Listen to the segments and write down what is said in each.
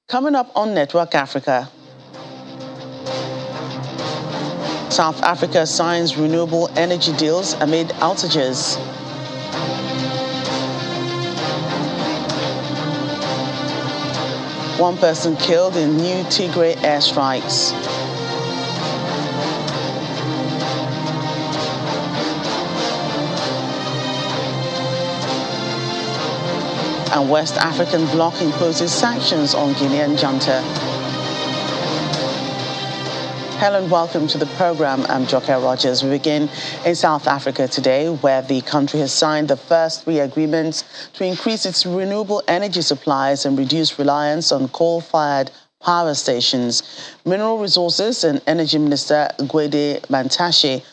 Coming up on Network Africa, South Africa signs renewable energy deals amid outages. One person killed in new Tigray airstrikes. And West African bloc imposes sanctions on Guinean junta. Hello and welcome to the program. I'm Joke Rogers. We begin in South Africa today, where the country has signed the first 3 agreements to increase its renewable energy supplies and reduce reliance on coal-fired power stations. Mineral Resources and Energy Minister Gwede Mantashe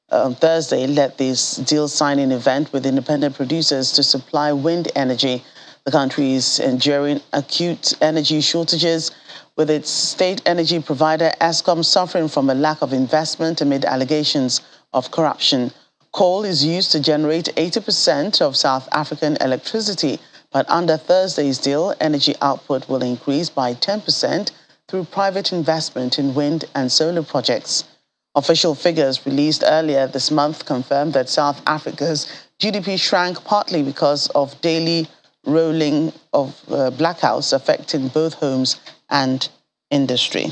on Thursday led this deal signing event with independent producers to supply wind energy. The country is enduring acute energy shortages, with its state energy provider Eskom suffering from a lack of investment amid allegations of corruption. Coal is used to generate 80% of South African electricity, but under Thursday's deal, energy output will increase by 10% through private investment in wind and solar projects. Official figures released earlier this month confirmed that South Africa's GDP shrank partly because of daily rolling of blackouts affecting both homes and industry.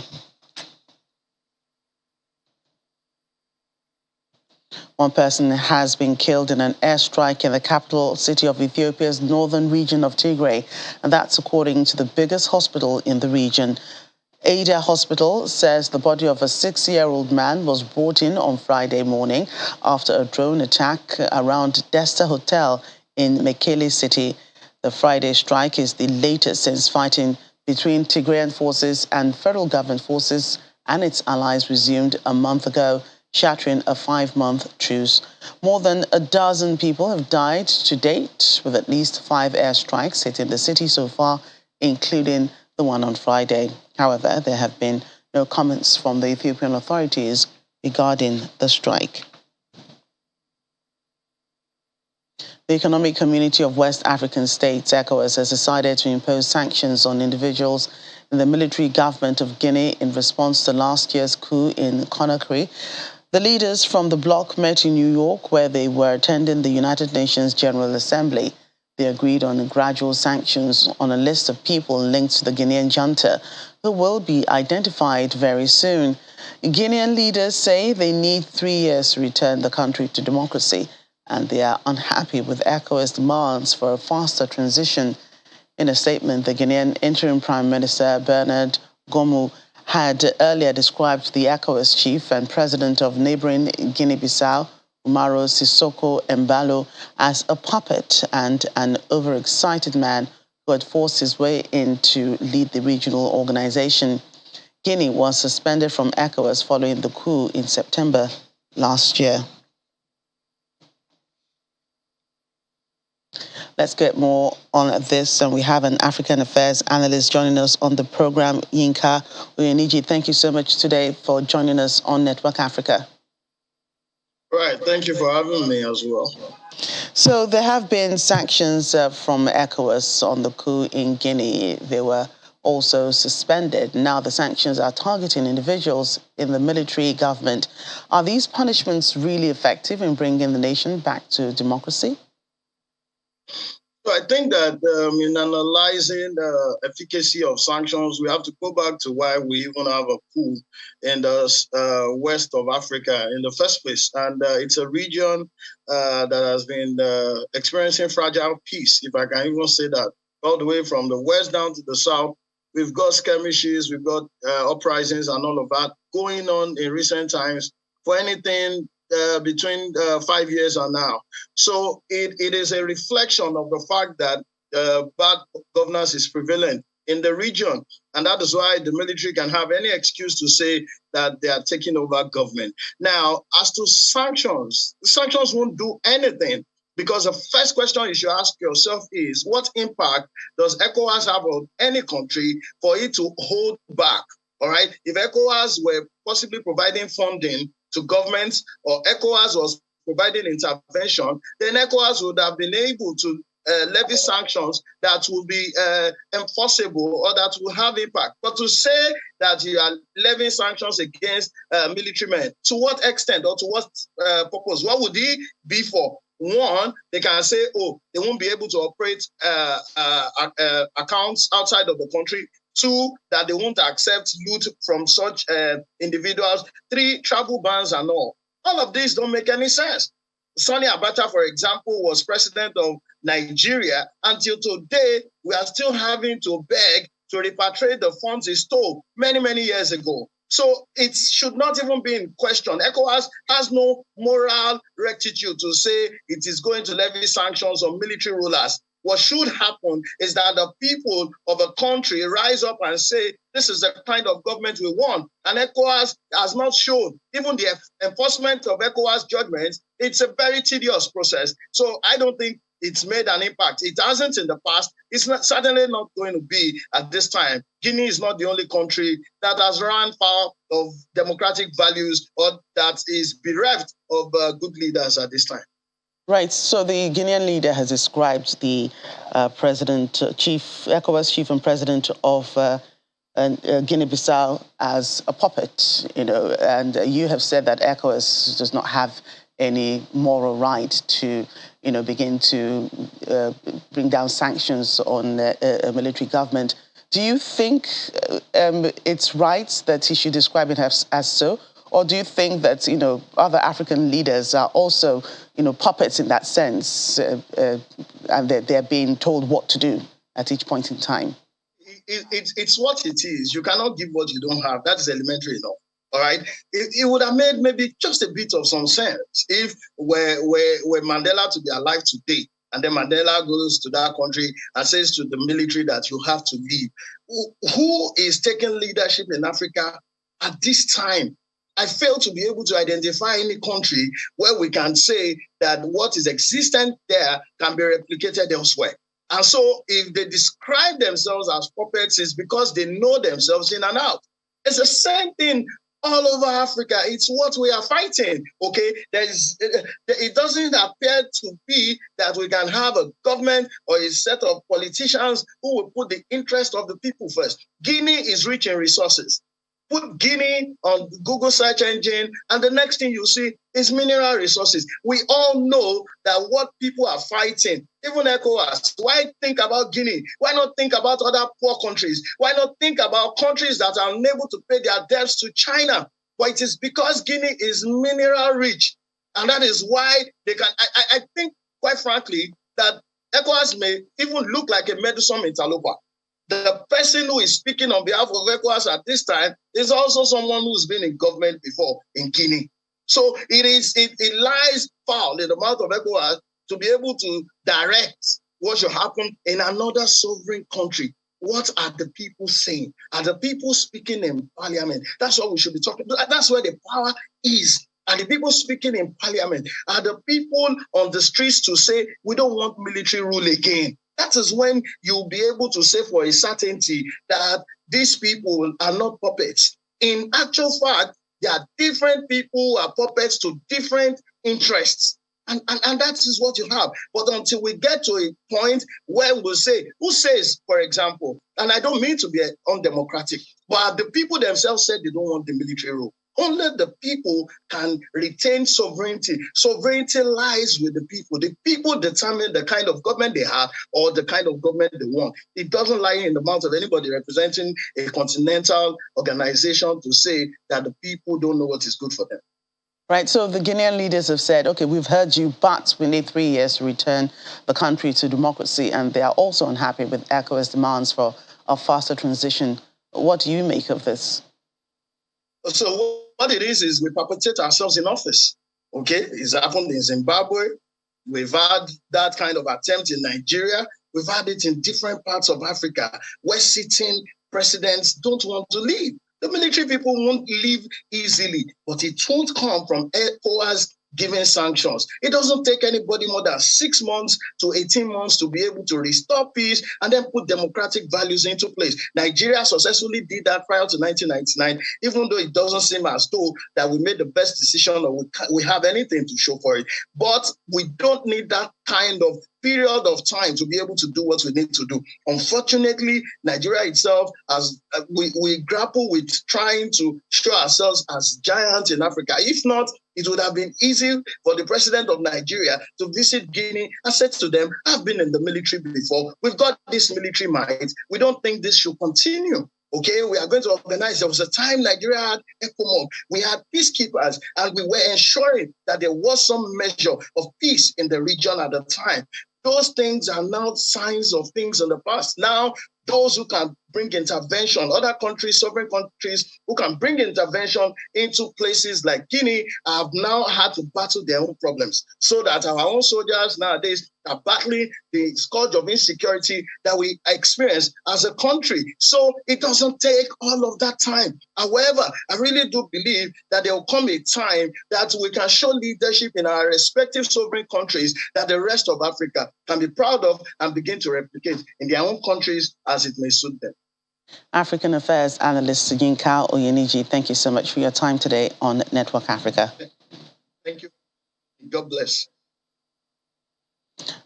One person has been killed in an airstrike in the capital city of Ethiopia's northern region of Tigray, and that's according to the biggest hospital in the region. Ada Hospital says the body of a 6-year-old man was brought in on Friday morning after a drone attack around Desta Hotel in Mekele city. The Friday strike is the latest since fighting between Tigrayan forces and federal government forces and its allies resumed a month ago, shattering a 5-month truce. More than a dozen people have died to date, with at least 5 airstrikes hitting the city so far, including the one on Friday. However, there have been no comments from the Ethiopian authorities regarding the strike. The Economic Community of West African States, ECOWAS, has decided to impose sanctions on individuals in the military government of Guinea in response to last year's coup in Conakry. The leaders from the bloc met in New York, where they were attending the United Nations General Assembly. They agreed on gradual sanctions on a list of people linked to the Guinean junta, who will be identified very soon. Guinean leaders say they need 3 years to return the country to democracy, and they are unhappy with ECOWAS' demands for a faster transition. In a statement, the Guinean interim Prime Minister Bernard Gomu had earlier described the ECOWAS chief and president of neighboring Guinea-Bissau, Umaro Sissoko Embalo, as a puppet and an overexcited man who had forced his way in to lead the regional organization. Guinea was suspended from ECOWAS following the coup in September last year. Let's get more on this, and we have an African affairs analyst joining us on the program, Yinka Uyeniji. Thank you so much today for joining us on Network Africa. Right, thank you for having me as well. So there have been sanctions from ECOWAS on the coup in Guinea. They were also suspended. Now the sanctions are targeting individuals in the military government. Are these punishments really effective in bringing the nation back to democracy? So I think that in analyzing the efficacy of sanctions, we have to go back to why we even have a coup in the west of Africa in the first place. And it's a region that has been experiencing fragile peace, if I can even say that, all the way from the west down to the south. We've got skirmishes, we've got uprisings and all of that going on in recent times for anything between 5 years and now. So it is a reflection of the fact that bad governance is prevalent in the region. And that is why the military can have any excuse to say that they are taking over government. Now, as to sanctions, sanctions won't do anything, because the first question you should ask yourself is, what impact does ECOWAS have on any country for it to hold back? All right. If ECOWAS were possibly providing funding to governments, or ECOWAS was providing intervention, then ECOWAS would have been able to levy sanctions that will be enforceable or that will have impact. But to say that you are levying sanctions against military men, to what extent or to what purpose? What would it be for? One, they can say, oh, they won't be able to operate accounts outside of the country. Two, that they won't accept loot from such individuals. Three, travel bans and all. All of these don't make any sense. Sani Abacha, for example, was president of Nigeria. Until today, we are still having to beg to repatriate the funds he stole many, many years ago. So it should not even be in question. ECOWAS has no moral rectitude to say it is going to levy sanctions on military rulers. What should happen is that the people of a country rise up and say, this is the kind of government we want. And ECOWAS has not shown, even the enforcement of ECOWAS judgments, it's a very tedious process. So I don't think it's made an impact. It hasn't in the past. It's certainly not going to be at this time. Guinea is not the only country that has run foul of democratic values or that is bereft of good leaders at this time. Right. So the Guinean leader has described the ECOWAS chief and president of Guinea-Bissau as a puppet, and you have said that ECOWAS does not have any moral right to, begin to bring down sanctions on a military government. Do you think it's right that he should describe it as so? Or do you think that, other African leaders are also, puppets in that sense, and they're being told what to do at each point in time? It's what it is. You cannot give what you don't have. That is elementary enough. All right. It would have made maybe just a bit of some sense if were Mandela to be alive today, and then Mandela goes to that country and says to the military that you have to leave. Who is taking leadership in Africa at this time? I fail to be able to identify any country where we can say that what is existent there can be replicated elsewhere. And so if they describe themselves as puppets, it's because they know themselves in and out. It's the same thing all over Africa. It's what we are fighting, okay? It doesn't appear to be that we can have a government or a set of politicians who will put the interest of the people first. Guinea is rich in resources. Put Guinea on Google search engine, and the next thing you see is mineral resources. We all know that what people are fighting, even ECOWAS, why think about Guinea? Why not think about other poor countries? Why not think about countries that are unable to pay their debts to China? But it is because Guinea is mineral rich. And that is why they can, I think, quite frankly, that ECOWAS may even look like a meddlesome interloper. The person who is speaking on behalf of ECOWAS at this time is also someone who's been in government before in Guinea. So it lies foul in the mouth of ECOWAS to be able to direct what should happen in another sovereign country. What are the people saying? Are the people speaking in parliament? That's what we should be talking about. That's where the power is. Are the people speaking in parliament? Are the people on the streets to say, we don't want military rule again? That is when you'll be able to say for a certainty that these people are not puppets. In actual fact, there are different people who are puppets to different interests. And that is what you have. But until we get to a point where we'll say, who says, for example, and I don't mean to be undemocratic, but the people themselves said they don't want the military rule. Only the people can retain sovereignty. Sovereignty lies with the people. The people determine the kind of government they have or the kind of government they want. It doesn't lie in the mouth of anybody representing a continental organization to say that the people don't know what is good for them. Right, so the Guinean leaders have said, okay, we've heard you, but we need 3 years to return the country to democracy, and they are also unhappy with ECOWAS demands for a faster transition. What do you make of this? So what it is we perpetuate ourselves in office, okay? It's happened in Zimbabwe. We've had that kind of attempt in Nigeria. We've had it in different parts of Africa where sitting presidents don't want to leave. The military people won't leave easily, but it won't come from ECOWAS giving sanctions. It doesn't take anybody more than 6 months to 18 months to be able to restore peace and then put democratic values into place. Nigeria successfully did that prior to 1999, even though it doesn't seem as though that we made the best decision or we have anything to show for it. But we don't need that kind of period of time to be able to do what we need to do. Unfortunately, Nigeria itself, as we grapple with trying to show ourselves as giants in Africa. If not, it would have been easy for the president of Nigeria to visit Guinea and say to them, I've been in the military before. We've got this military might. We don't think this should continue. Okay, we are going to organize. There was a time Nigeria had ECOWAS. We had peacekeepers, and we were ensuring that there was some measure of peace in the region at the time. Those things are now signs of things in the past. Now, those who can bring intervention, other countries, sovereign countries who can bring intervention into places like Guinea have now had to battle their own problems, so that our own soldiers nowadays are battling the scourge of insecurity that we experience as a country. So it doesn't take all of that time. However, I really do believe that there will come a time that we can show leadership in our respective sovereign countries that the rest of Africa can be proud of and begin to replicate in their own countries as it may suit them. African Affairs Analyst Yinka Oyeniji, thank you so much for your time today on Network Africa. Thank you. God bless.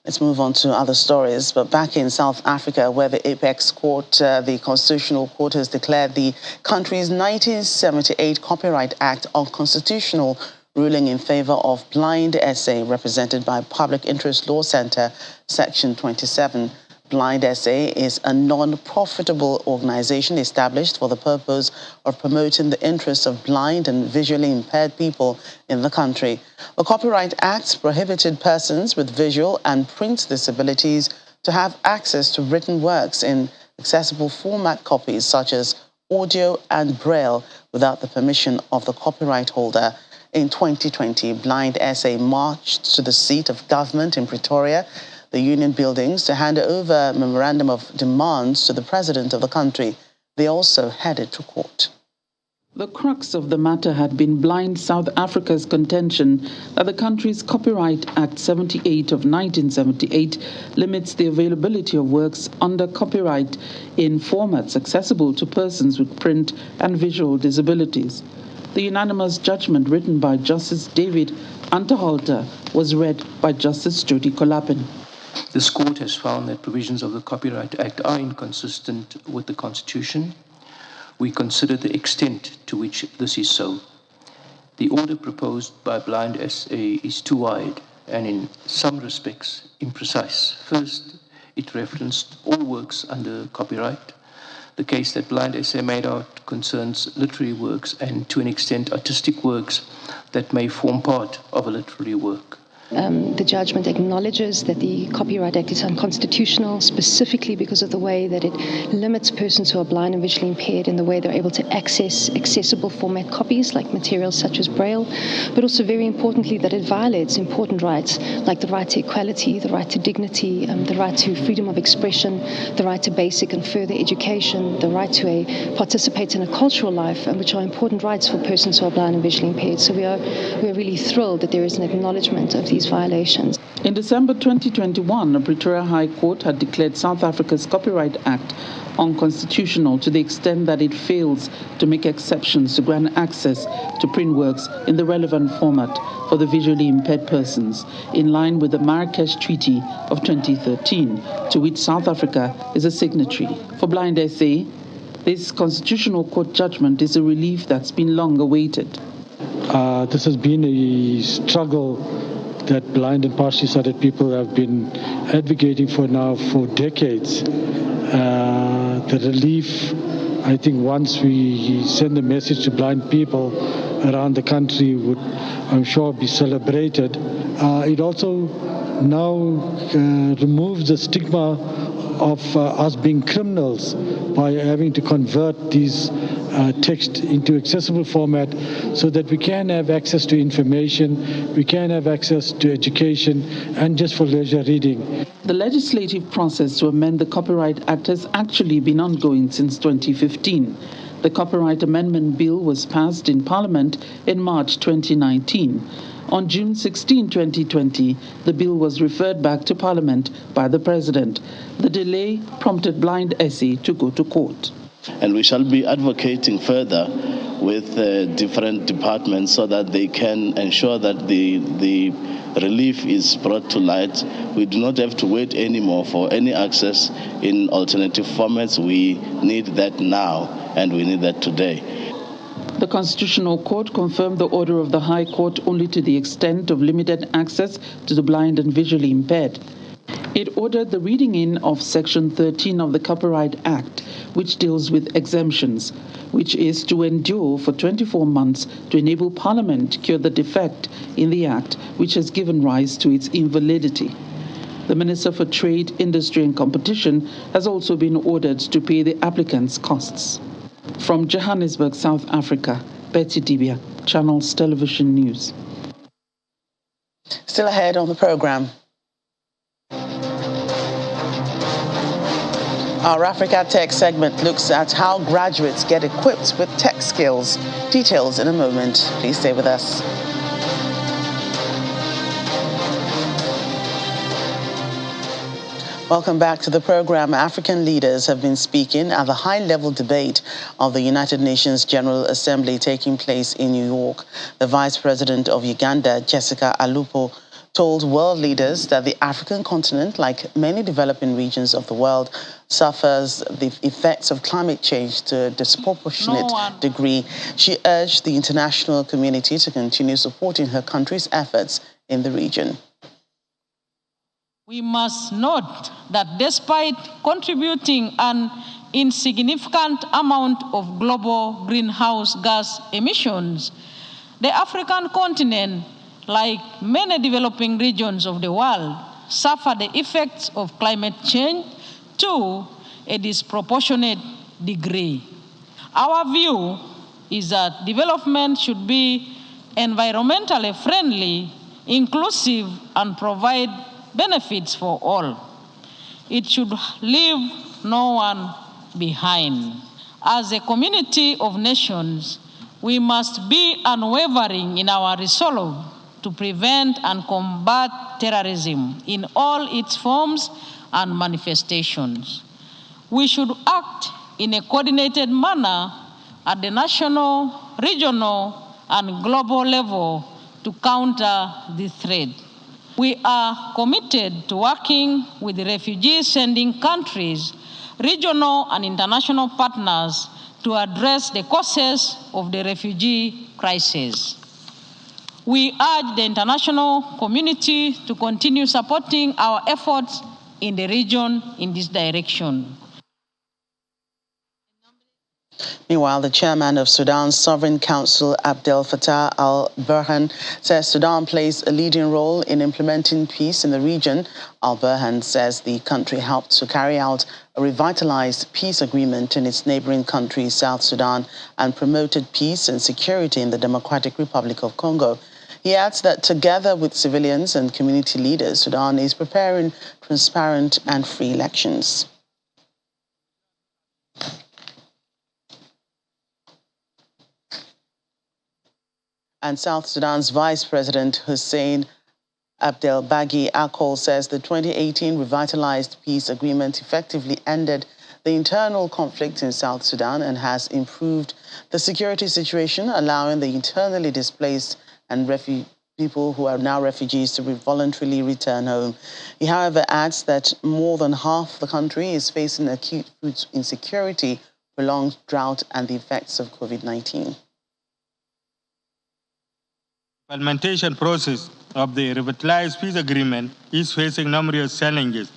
Let's move on to other stories, but back in South Africa, where the Apex Court, the Constitutional Court, has declared the country's 1978 Copyright Act unconstitutional, ruling in favor of Blind SA, represented by Public Interest Law Centre, Section 27. Blind SA is a non-profitable organization established for the purpose of promoting the interests of blind and visually impaired people in the country. The Copyright Act prohibited persons with visual and print disabilities to have access to written works in accessible format copies such as audio and braille without the permission of the copyright holder. In 2020, Blind SA marched to the seat of government in Pretoria, the union buildings, to hand over a memorandum of demands to the president of the country. They also headed to court. The crux of the matter had been Blind South Africa's contention that the country's Copyright Act 78 of 1978 limits the availability of works under copyright in formats accessible to persons with print and visual disabilities. The unanimous judgment, written by Justice David Unterhalter, was read by Justice Jody Kolapin. This court has found that provisions of the Copyright Act are inconsistent with the Constitution. We consider the extent to which this is so. The order proposed by Blind SA is too wide and in some respects imprecise. First, it referenced all works under copyright. The case that Blind SA made out concerns literary works and, to an extent, artistic works that may form part of a literary work. The judgment acknowledges that the Copyright Act is unconstitutional, specifically because of the way that it limits persons who are blind and visually impaired in the way they're able to access accessible format copies like materials such as Braille, but also very importantly that it violates important rights like the right to equality, the right to dignity, the right to freedom of expression, the right to basic and further education, the right to participate in a cultural life, which are important rights for persons who are blind and visually impaired. So we are really thrilled that there is an acknowledgement of these violations. In December 2021, the Pretoria High Court had declared South Africa's Copyright Act unconstitutional to the extent that it fails to make exceptions to grant access to print works in the relevant format for the visually impaired persons, in line with the Marrakesh Treaty of 2013, to which South Africa is a signatory. For Blind SA, this Constitutional Court judgment is a relief that's been long awaited. This has been a struggle that blind and partially sighted people have been advocating for now for decades. The relief, I think once we send a message to blind people around the country would, I'm sure, be celebrated. It also now removes the stigma of us being criminals by having to convert these text into accessible format so that we can have access to information, we can have access to education, and just for leisure reading. The legislative process to amend the Copyright Act has actually been ongoing since 2015. The Copyright Amendment Bill was passed in Parliament in March 2019. On June 16, 2020, the bill was referred back to Parliament by the President. The delay prompted Blind SE to go to court. And we shall be advocating further with different departments so that they can ensure that the relief is brought to light. We do not have to wait anymore for any access in alternative formats. We need that now, and we need that today. The Constitutional Court confirmed the order of the High Court only to the extent of limited access to the blind and visually impaired. It ordered the reading in of Section 13 of the Copyright Act, which deals with exemptions, which is to endure for 24 months to enable Parliament to cure the defect in the Act, which has given rise to its invalidity. The Minister for Trade, Industry and Competition has also been ordered to pay the applicants' costs. From Johannesburg, South Africa, Betty Dibia, Channels Television News. Still ahead on the program. Our Africa Tech segment looks at how graduates get equipped with tech skills. Details in a moment. Please stay with us. Welcome back to the program. African leaders have been speaking at the high-level debate of the United Nations General Assembly taking place in New York. The Vice President of Uganda, Jessica Alupo, told world leaders that the African continent, like many developing regions of the world, suffers the effects of climate change to a disproportionate degree. She urged the international community to continue supporting her country's efforts in the region. We must note that despite contributing an insignificant amount of global greenhouse gas emissions, the African continent, like many developing regions of the world, suffer the effects of climate change to a disproportionate degree. Our view is that development should be environmentally friendly, inclusive, and provide benefits for all. It should leave no one behind. As a community of nations, we must be unwavering in our resolve to prevent and combat terrorism in all its forms and manifestations. We should act in a coordinated manner at the national, regional, and global level to counter the threat. We are committed to working with the refugee-sending countries, regional and international partners to address the causes of the refugee crisis. We urge the international community to continue supporting our efforts in the region in this direction. Meanwhile, the chairman of Sudan's Sovereign Council, Abdel Fattah al-Burhan, says Sudan plays a leading role in implementing peace in the region. Al-Burhan says the country helped to carry out a revitalized peace agreement in its neighboring country, South Sudan, and promoted peace and security in the Democratic Republic of Congo. He adds that together with civilians and community leaders, Sudan is preparing transparent and free elections. And South Sudan's Vice President Hussein Abdel Baghi Akol says the 2018 revitalized peace agreement effectively ended the internal conflict in South Sudan and has improved the security situation, allowing the internally displaced and people who are now refugees to voluntarily return home. He, however, adds that more than half the country is facing acute food insecurity, prolonged drought, and the effects of COVID-19. Implementation process of the revitalized peace agreement is facing numerous challenges,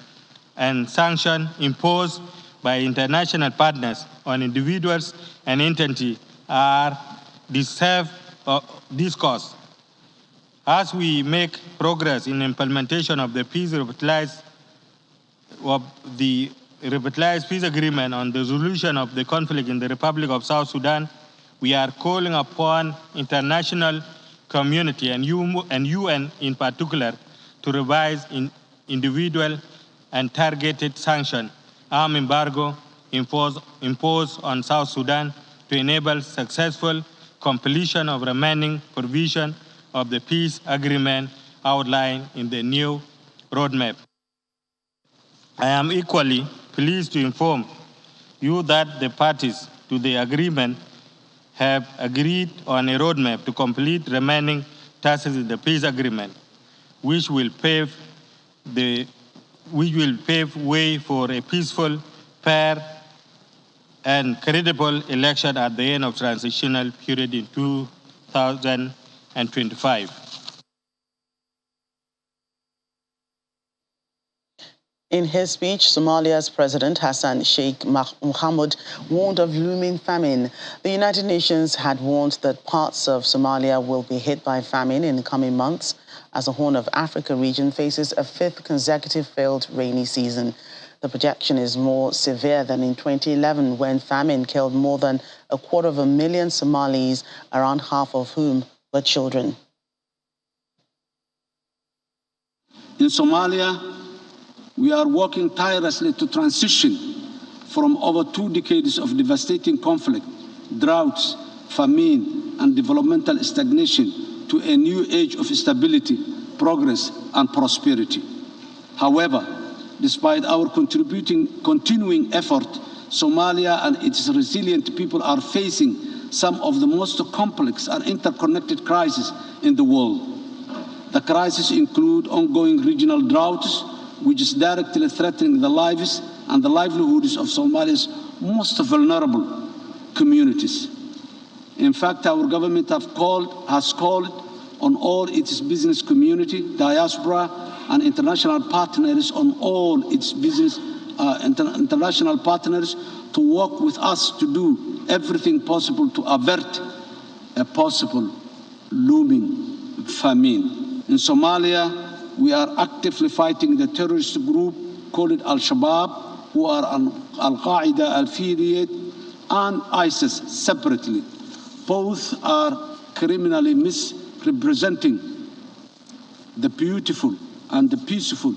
and sanctions imposed by international partners on individuals and entities are deserve this cause. As we make progress in implementation of the revitalized peace agreement on the resolution of the conflict in the Republic of South Sudan, we are calling upon international community and UN in particular to revise individual and targeted sanctions, arm embargo imposed on South Sudan to enable successful completion of remaining provision of the peace agreement outlined in the new roadmap. I am equally pleased to inform you that the parties to the agreement have agreed on a roadmap to complete remaining tasks in the peace agreement, which will pave way for a peaceful, fair, and credible election at the end of transitional period in 2025. In his speech, Somalia's President Hassan Sheikh Mohamud warned of looming famine. The United Nations had warned that parts of Somalia will be hit by famine in the coming months as the Horn of Africa region faces a fifth consecutive failed rainy season. The projection is more severe than in 2011 when famine killed more than 250,000 Somalis, around half of whom were children. In Somalia, we are working tirelessly to transition from over 2 decades of devastating conflict, droughts, famine, and developmental stagnation to a new age of stability, progress, and prosperity. However, despite our continuing effort, Somalia and its resilient people are facing some of the most complex and interconnected crises in the world. The crises include ongoing regional droughts, which is directly threatening the lives and the livelihoods of Somalia's most vulnerable communities. In fact, our government has called on all its business community, diaspora, and international partners international partners to work with us to do everything possible to avert a possible looming famine. In Somalia, we are actively fighting the terrorist group called Al-Shabaab, who are Al-Qaeda affiliate, and ISIS separately. Both are criminally misrepresenting the beautiful and the peaceful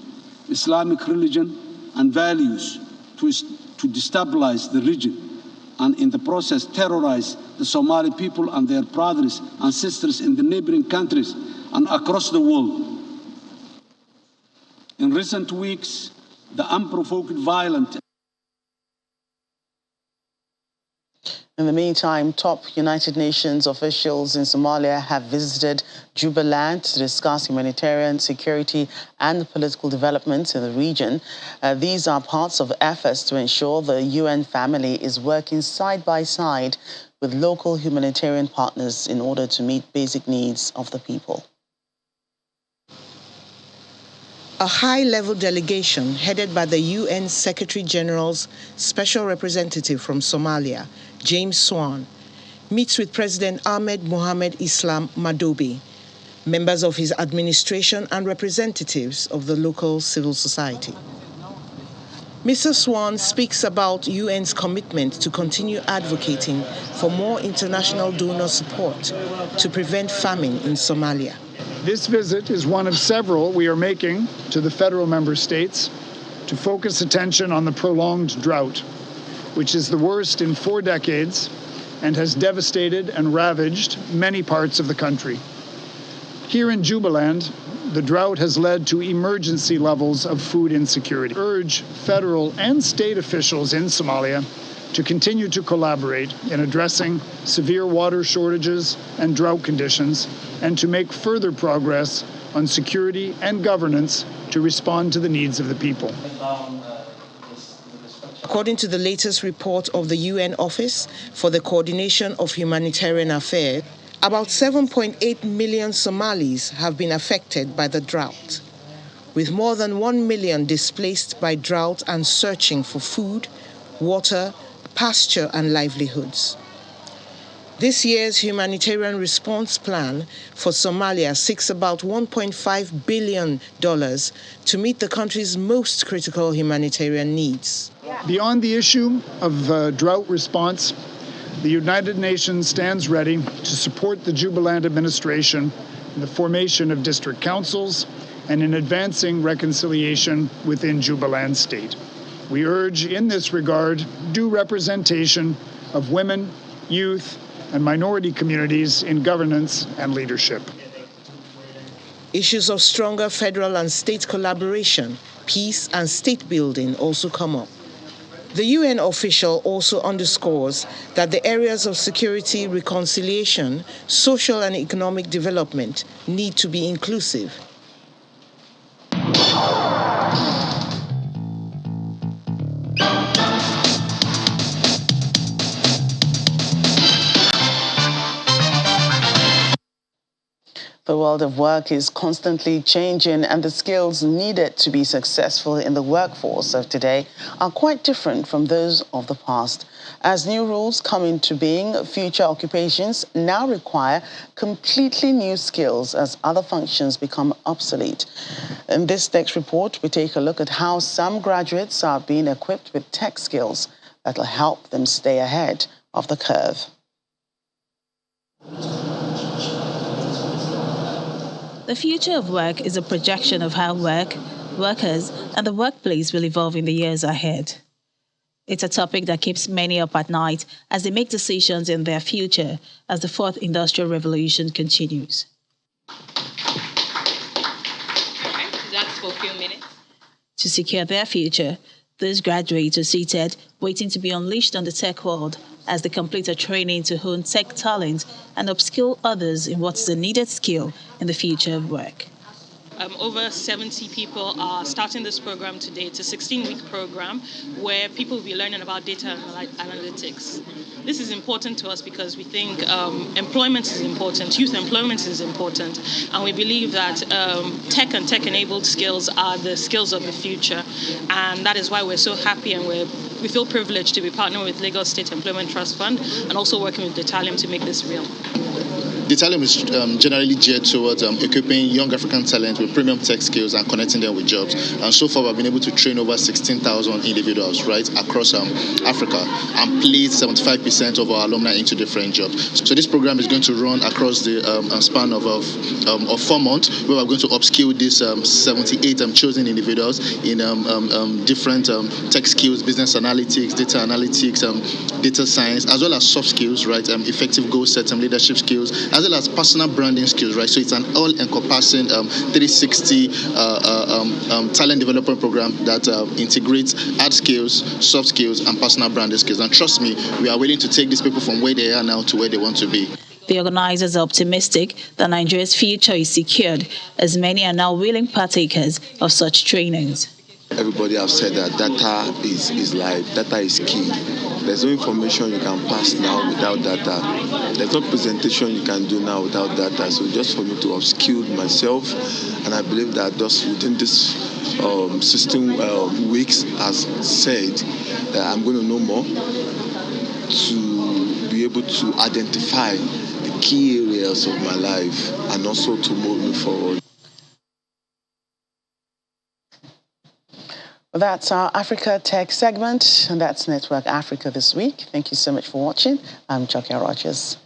Islamic religion and values to destabilize the region, and in the process terrorize the Somali people and their brothers and sisters in the neighboring countries and across the world. In recent weeks, the unprovoked violence. In the meantime, top United Nations officials in Somalia have visited Jubaland to discuss humanitarian, security, and political developments in the region. These are parts of efforts to ensure the UN family is working side by side with local humanitarian partners in order to meet basic needs of the people. A high-level delegation headed by the UN Secretary-General's Special Representative from Somalia, James Swan, meets with President Ahmed Mohamed Islam Madobe, members of his administration, and representatives of the local civil society. Mr. Swan speaks about UN's commitment to continue advocating for more international donor support to prevent famine in Somalia. This visit is one of several we are making to the federal member states to focus attention on the prolonged drought, which is the worst in 4 decades and has devastated and ravaged many parts of the country. Here in Jubaland, the drought has led to emergency levels of food insecurity. I urge federal and state officials in Somalia to continue to collaborate in addressing severe water shortages and drought conditions, and to make further progress on security and governance to respond to the needs of the people. According to the latest report of the UN Office for the Coordination of Humanitarian Affairs, about 7.8 million Somalis have been affected by the drought, with more than 1 million displaced by drought and searching for food, water, pasture, and livelihoods. This year's humanitarian response plan for Somalia seeks about $1.5 billion to meet the country's most critical humanitarian needs. Beyond the issue of drought response, the United Nations stands ready to support the Jubaland administration in the formation of district councils and in advancing reconciliation within Jubaland state. We urge in this regard due representation of women, youth, and minority communities in governance and leadership. Issues of stronger federal and state collaboration, peace and state building also come up. The UN official also underscores that the areas of security, reconciliation, social and economic development need to be inclusive. The world of work is constantly changing, and the skills needed to be successful in the workforce of today are quite different from those of the past. As new rules come into being, future occupations now require completely new skills as other functions become obsolete. In this next report, we take a look at how some graduates are being equipped with tech skills that will help them stay ahead of the curve. The future of work is a projection of how work, workers, and the workplace will evolve in the years ahead. It's a topic that keeps many up at night as they make decisions in their future as the fourth industrial revolution continues. That's for a few minutes. To secure their future, those graduates are seated, waiting to be unleashed on the tech world as they complete a training to hone tech talent and upskill others in what's the needed skill in the future of work. Over 70 people are starting this program today. It's a 16-week program where people will be learning about data analytics. This is important to us because we think employment is important, youth employment is important, and we believe that tech and tech-enabled skills are the skills of the future. And that is why we're so happy and we feel privileged to be partnering with Lagos State Employment Trust Fund and also working with Detalium to make this real. Detalium is generally geared towards equipping young African talent with premium tech skills and connecting them with jobs. And so far, we've been able to train over 16,000 individuals right across Africa and place 75% of our alumni into different jobs. So this program is going to run across the span of 4 months, where we're going to upskill these 78 chosen individuals in different tech skills, business analytics, data analytics, data science, as well as soft skills, right? Effective goal setting, leadership skills, as well as personal branding skills, right? So it's an all-encompassing 360 talent development program that integrates hard skills, soft skills, and personal branding skills. And trust me, we are willing to take these people from where they are now to where they want to be. The organizers are optimistic that Nigeria's future is secured, as many are now willing partakers of such trainings. Everybody has said that data is life, data is key. There's no information you can pass now without data. There's no presentation you can do now without data. So just for me to upskill myself, and I believe that just within this 16 weeks, as said, that I'm going to know more to be able to identify the key areas of my life and also to move me forward. That's our Africa Tech segment, and that's Network Africa this week. Thank you so much for watching. I'm Jokia Rogers.